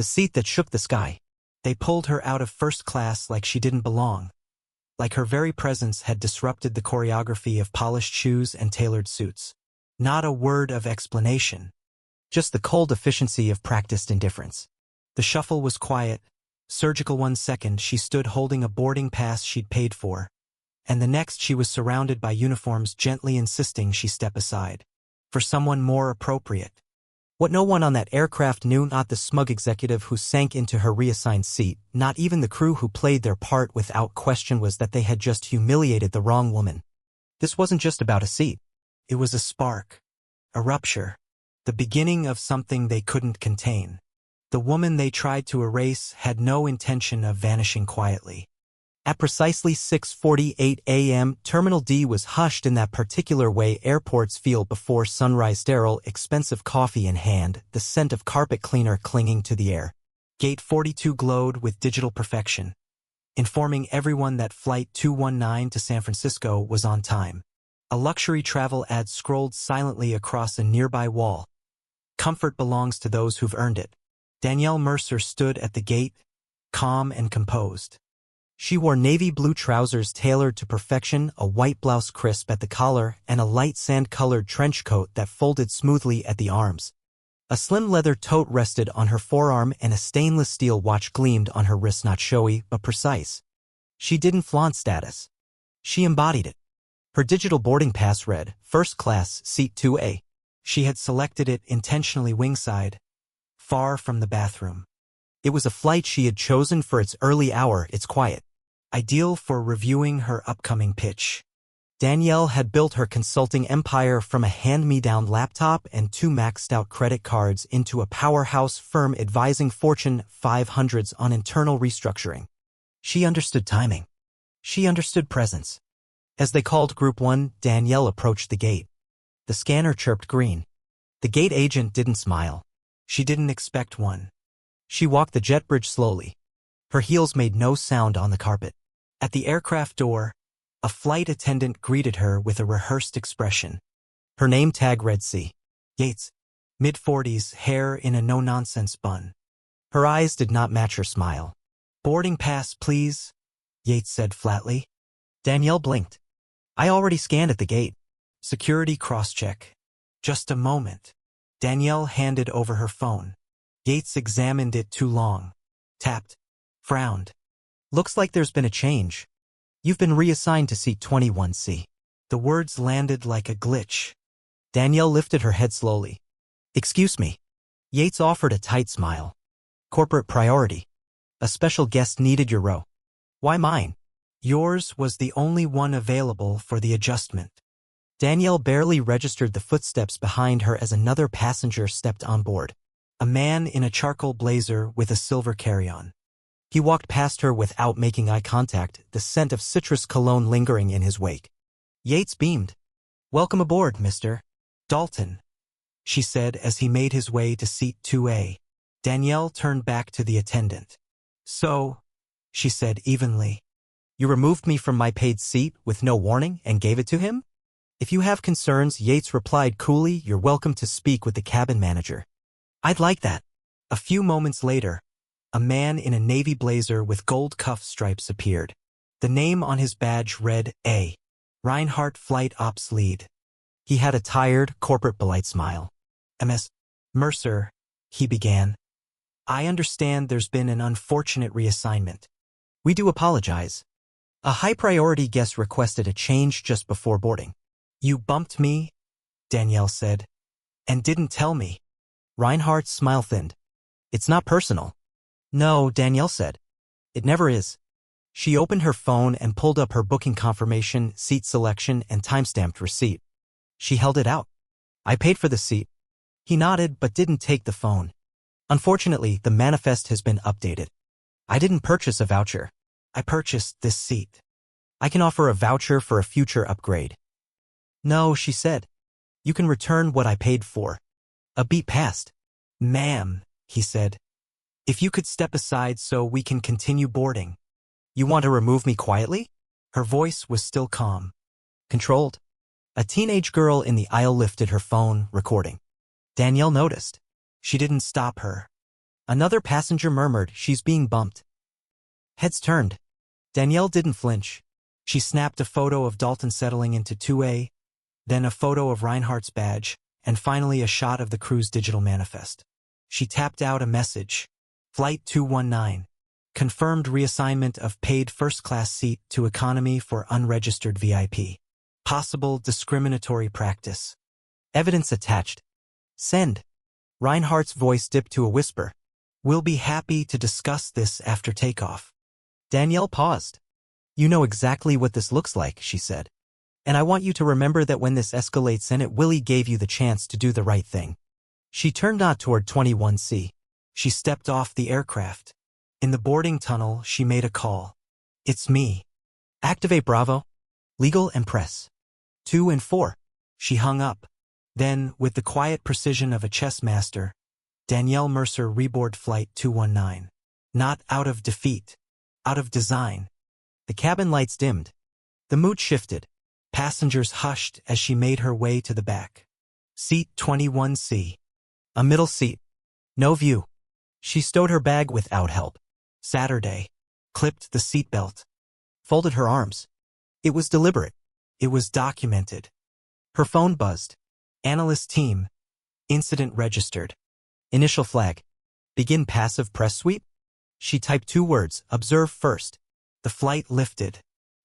The seat that shook the sky. They pulled her out of first class like she didn't belong. Like her very presence had disrupted the choreography of polished shoes and tailored suits. Not a word of explanation. Just the cold efficiency of practiced indifference. The shuffle was quiet, surgical. 1 second she stood holding a boarding pass she'd paid for, and the next she was surrounded by uniforms gently insisting she step aside. For someone more appropriate. What no one on that aircraft knew, not the smug executive who sank into her reassigned seat, not even the crew who played their part without question, was that they had just humiliated the wrong woman. This wasn't just about a seat. It was a spark. A rupture. The beginning of something they couldn't contain. The woman they tried to erase had no intention of vanishing quietly. At precisely 6:48 a.m., Terminal D was hushed in that particular way airports feel before sunrise. Sterile, expensive coffee in hand, the scent of carpet cleaner clinging to the air. Gate 42 glowed with digital perfection, informing everyone that Flight 219 to San Francisco was on time. A luxury travel ad scrolled silently across a nearby wall. Comfort belongs to those who've earned it. Danielle Mercer stood at the gate, calm and composed. She wore navy blue trousers tailored to perfection, a white blouse crisp at the collar, and a light sand-colored trench coat that folded smoothly at the arms. A slim leather tote rested on her forearm and a stainless steel watch gleamed on her wrist, not showy but precise. She didn't flaunt status. She embodied it. Her digital boarding pass read, First Class, Seat 2A. She had selected it intentionally wingside, far from the bathroom. It was a flight she had chosen for its early hour, its quiet. Ideal for reviewing her upcoming pitch. Danielle had built her consulting empire from a hand-me-down laptop and 2 maxed-out credit cards into a powerhouse firm advising Fortune 500s on internal restructuring. She understood timing. She understood presence. As they called Group 1, Danielle approached the gate. The scanner chirped green. The gate agent didn't smile. She didn't expect one. She walked the jet bridge slowly. Her heels made no sound on the carpet. At the aircraft door, a flight attendant greeted her with a rehearsed expression. Her name tag read C. Yates. Mid-40s, hair in a no-nonsense bun. Her eyes did not match her smile. Boarding pass, please, Yates said flatly. Danielle blinked. I already scanned at the gate. Security cross-check. Just a moment. Danielle handed over her phone. Yates examined it too long. Tapped. Frowned. Looks like there's been a change. You've been reassigned to seat 21C. The words landed like a glitch. Danielle lifted her head slowly. Excuse me. Yates offered a tight smile. Corporate priority. A special guest needed your row. Why mine? Yours was the only one available for the adjustment. Danielle barely registered the footsteps behind her as another passenger stepped on board. A man in a charcoal blazer with a silver carry-on. He walked past her without making eye contact, the scent of citrus cologne lingering in his wake. Yates beamed. Welcome aboard, Mr. Dalton, she said as he made his way to seat 2A. Danielle turned back to the attendant. So, she said evenly, you removed me from my paid seat with no warning and gave it to him? If you have concerns, Yates replied coolly, you're welcome to speak with the cabin manager. I'd like that. A few moments later, a man in a navy blazer with gold cuff stripes appeared. The name on his badge read A. Reinhardt Flight Ops Lead. He had a tired, corporate polite smile. Ms. Mercer, he began. I understand there's been an unfortunate reassignment. We do apologize. A high-priority guest requested a change just before boarding. You bumped me, Danielle said, and didn't tell me. Reinhardt's smile thinned. It's not personal. No, Danielle said. It never is. She opened her phone and pulled up her booking confirmation, seat selection, and time-stamped receipt. She held it out. I paid for the seat. He nodded but didn't take the phone. Unfortunately, the manifest has been updated. I didn't purchase a voucher. I purchased this seat. I can offer a voucher for a future upgrade. No, she said. You can return what I paid for. A beat passed. Ma'am, he said. If you could step aside so we can continue boarding. You want to remove me quietly? Her voice was still calm. Controlled. A teenage girl in the aisle lifted her phone, recording. Danielle noticed. She didn't stop her. Another passenger murmured, "She's being bumped." Heads turned. Danielle didn't flinch. She snapped a photo of Dalton settling into 2A, then a photo of Reinhardt's badge, and finally a shot of the crew's digital manifest. She tapped out a message. Flight 219. Confirmed reassignment of paid first-class seat to economy for unregistered VIP. Possible discriminatory practice. Evidence attached. Send. Reinhardt's voice dipped to a whisper. We'll be happy to discuss this after takeoff. Danielle paused. You know exactly what this looks like, she said. And I want you to remember that when this escalates, Senate Willie gave you the chance to do the right thing. She turned not toward 21C. She stepped off the aircraft. In the boarding tunnel, she made a call. It's me. Activate Bravo. Legal and press. 2 and 4. She hung up. Then, with the quiet precision of a chess master, Danielle Mercer reboarded Flight 219. Not out of defeat. Out of design. The cabin lights dimmed. The mood shifted. Passengers hushed as she made her way to the back. Seat 21C. A middle seat. No view. She stowed her bag without help. Saturday. Clipped the seatbelt. Folded her arms. It was deliberate. It was documented. Her phone buzzed. Analyst team. Incident registered. Initial flag. Begin passive press sweep? She typed 2 words, observe first. The flight lifted.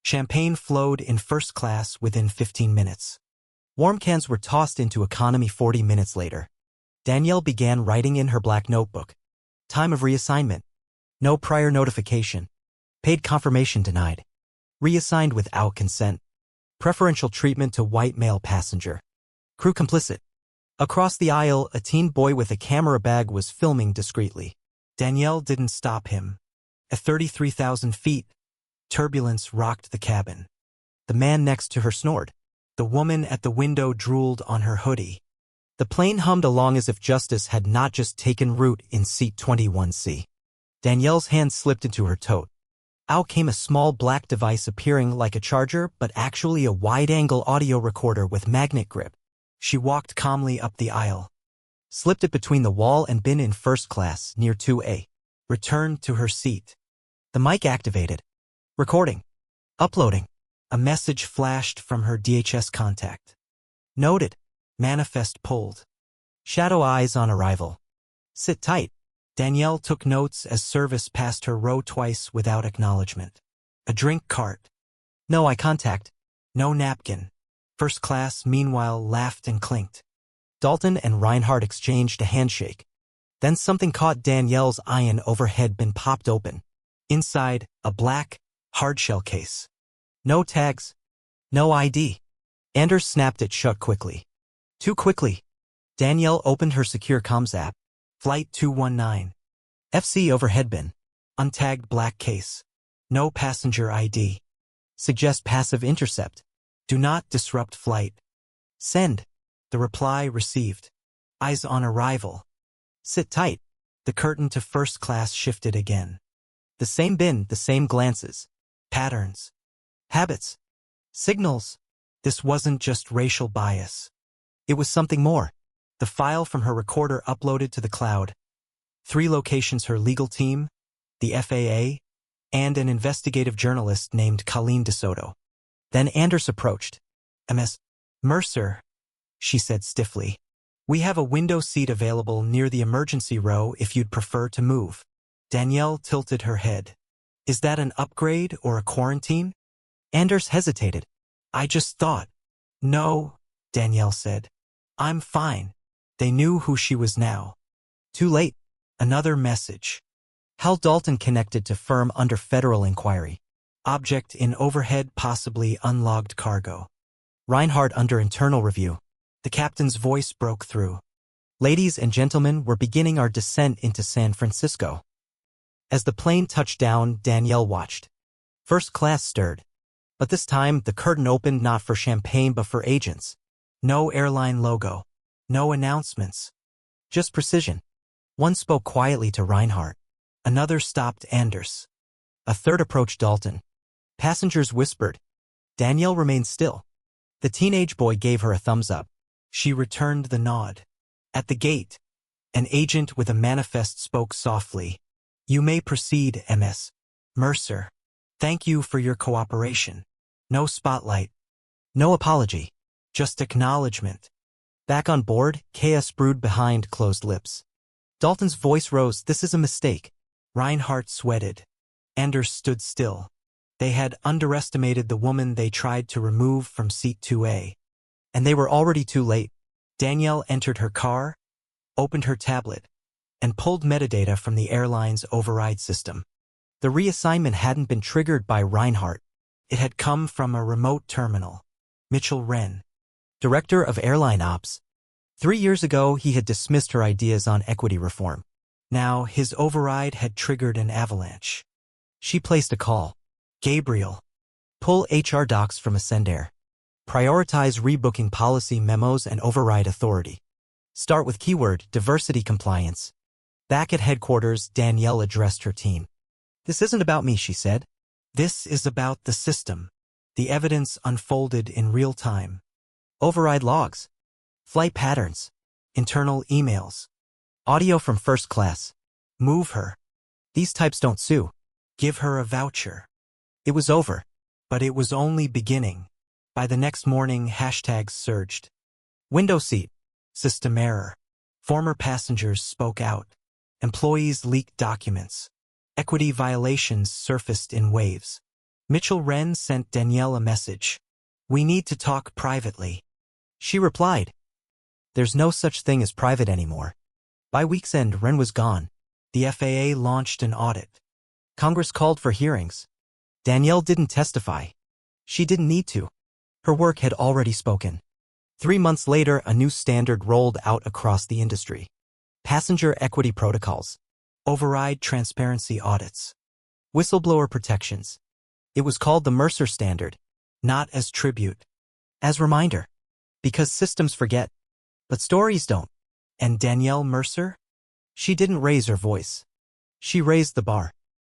Champagne flowed in first class within 15 minutes. Warm cans were tossed into economy 40 minutes later. Danielle began writing in her black notebook. Time of reassignment. No prior notification. Paid confirmation denied. Reassigned without consent. Preferential treatment to white male passenger. Crew complicit. Across the aisle, a teen boy with a camera bag was filming discreetly. Danielle didn't stop him. At 33,000 feet, turbulence rocked the cabin. The man next to her snored. The woman at the window drooled on her hoodie. The plane hummed along as if justice had not just taken root in seat 21C. Danielle's hand slipped into her tote. Out came a small black device appearing like a charger but actually a wide-angle audio recorder with magnet grip. She walked calmly up the aisle. Slipped it between the wall and bin in first class near 2A. Returned to her seat. The mic activated. Recording. Uploading. A message flashed from her DHS contact. Noted. Manifest pulled. Shadow eyes on arrival. Sit tight. Danielle took notes as service passed her row twice without acknowledgement. A drink cart. No eye contact. No napkin. First class, meanwhile, laughed and clinked. Dalton and Reinhardt exchanged a handshake. Then something caught Danielle's eye. An overhead bin popped open. Inside, a black, hardshell case. No tags. No ID. Anders snapped it shut quickly. Too quickly. Danielle opened her secure comms app. Flight 219. FC overhead bin. Untagged black case. No passenger ID. Suggest passive intercept. Do not disrupt flight. Send. The reply received. Eyes on arrival. Sit tight. The curtain to first class shifted again. The same bin, the same glances. Patterns. Habits. Signals. This wasn't just racial bias. It was something more. The file from her recorder uploaded to the cloud. 3 locations: her legal team, the FAA, and an investigative journalist named Colleen DeSoto. Then Anders approached. Ms. Mercer, she said stiffly. We have a window seat available near the emergency row if you'd prefer to move. Danielle tilted her head. Is that an upgrade or a quarantine? Anders hesitated. I just thought. No, Danielle said. I'm fine. They knew who she was now. Too late. Another message. Hal Dalton connected to firm under federal inquiry. Object in overhead, possibly unlogged cargo. Reinhardt under internal review. The captain's voice broke through. Ladies and gentlemen, we're beginning our descent into San Francisco. As the plane touched down, Danielle watched. First class stirred. But this time, the curtain opened not for champagne but for agents. No airline logo. No announcements. Just precision. One spoke quietly to Reinhardt. Another stopped Anders. A third approached Dalton. Passengers whispered. Danielle remained still. The teenage boy gave her a thumbs up. She returned the nod. At the gate, An agent with a manifest spoke softly. You may proceed, Ms. Mercer. Thank you for your cooperation. No spotlight. No apology. Just acknowledgement. Back on board, KS brewed behind closed lips. Dalton's voice rose. This is a mistake. Reinhardt sweated. Anders stood still. They had underestimated the woman they tried to remove from seat 2A. And they were already too late. Danielle entered her car, opened her tablet, and pulled metadata from the airline's override system. The reassignment hadn't been triggered by Reinhardt. It had come from a remote terminal. Mitchell Wren, director of airline ops. 3 years ago, he had dismissed her ideas on equity reform. Now, his override had triggered an avalanche. She placed a call. Gabriel, pull HR docs from Ascendair. Prioritize rebooking policy memos and override authority. Start with keyword diversity compliance. Back at headquarters, Danielle addressed her team. This isn't about me, she said. This is about the system. The evidence unfolded in real time. Override logs, flight patterns, internal emails, audio from first class. Move her. These types don't sue. Give her a voucher. It was over, but it was only beginning. By the next morning, hashtags surged. Window seat. System error. Former passengers spoke out. Employees leaked documents. Equity violations surfaced in waves. Mitchell Wren sent Danielle a message. We need to talk privately. She replied. There's no such thing as private anymore. By week's end, Wren was gone. The FAA launched an audit. Congress called for hearings. Danielle didn't testify. She didn't need to. Her work had already spoken. 3 months later, a new standard rolled out across the industry. Passenger equity protocols. Override transparency audits. Whistleblower protections. It was called the Mercer Standard, not as tribute, as reminder. Because systems forget, but stories don't. And Danielle Mercer? She didn't raise her voice. She raised the bar.